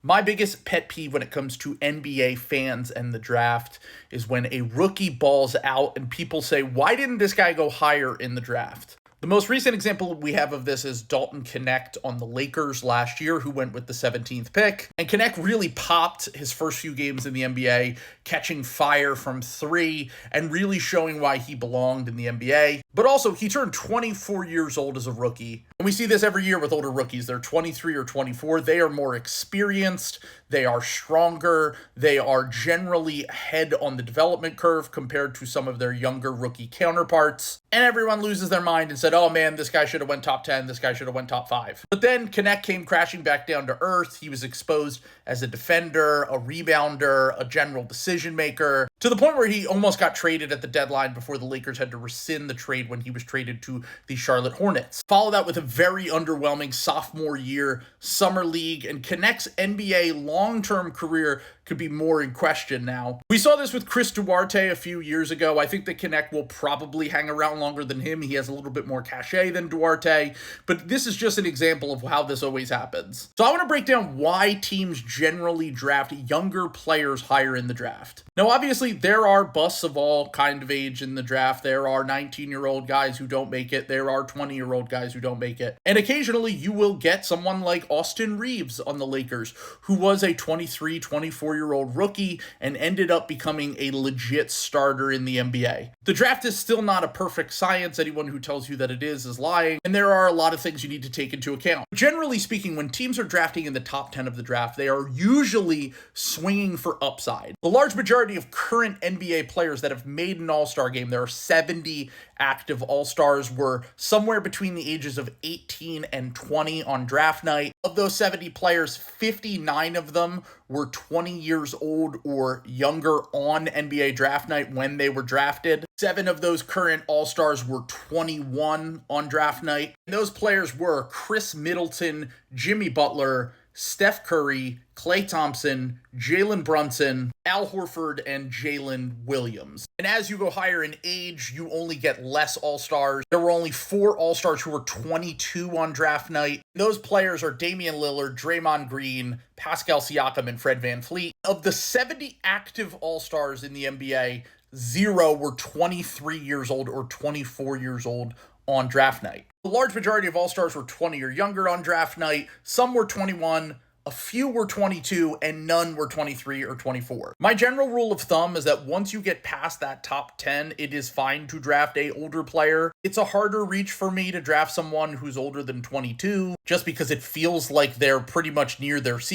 My biggest pet peeve when it comes to NBA fans and the draft is when a rookie balls out and people say, why didn't this guy go higher in the draft? The most recent example we have of this is Dalton Knecht on the Lakers last year, who went with the 17th pick. And Knecht really popped his first few games in the NBA, catching fire from three and really showing why he belonged in the NBA. But also, he turned 24 years old as a rookie. And we see this every year with older rookies. They're 23 or 24. They are more experienced. They are stronger. They are generally ahead on the development curve compared to some of their younger rookie counterparts. And everyone loses their mind and said, oh man, this guy should have went top 10. This guy should have went top 5. But then Knecht came crashing back down to earth. He was exposed as a defender, a rebounder, a general decision maker, to the point where he almost got traded at the deadline before the Lakers had to rescind the trade when he was traded to the Charlotte Hornets. Follow that with a very underwhelming sophomore year, summer league, and Knecht's NBA long-term career could be more in question now. We saw this with Chris Duarte a few years ago. I think that Knecht will probably hang around longer than him. He has a little bit more cachet than Duarte, but this is just an example of how this always happens. So I want to break down why teams generally draft younger players higher in the draft. Now, obviously, there are busts of all kind of age in the draft. There are 19-year-old guys who don't make it. There are 20-year-old guys who don't make it. And occasionally, you will get someone like Austin Reeves on the Lakers, who was a 23, 24-year-old rookie and ended up becoming a legit starter in the NBA. The draft is still not a perfect science. Anyone who tells you that it is lying. And there are a lot of things you need to take into account. Generally speaking, when teams are drafting in the top 10 of the draft, they are usually swinging for upside. The large majority of current NBA players that have made an all-star game, there are 70 active all-stars, were somewhere between the ages of 18 and 20 on draft night. Of those 70 players, 59 of them were 20 years old or younger on NBA draft night when they were drafted. 7 of those current all-stars were 21 on draft night. And those players were Chris Middleton, Jimmy Butler, Steph Curry, Klay Thompson, Jalen Brunson, Al Horford, and Jalen Williams. And as you go higher in age, you only get less all-stars. There were only 4 all-stars who were 22 on draft night. Those players are Damian Lillard, Draymond Green, Pascal Siakam, and Fred VanVleet. Of the 70 active all-stars in the NBA, 0 were 23 years old or 24 years old on draft night. The large majority of all-stars were 20 or younger on draft night. Some were 21, a few were 22, and none were 23 or 24. My general rule of thumb is that once you get past that top 10, it is fine to draft a older player. It's a harder reach for me to draft someone who's older than 22, just because it feels like they're pretty much near their ceiling.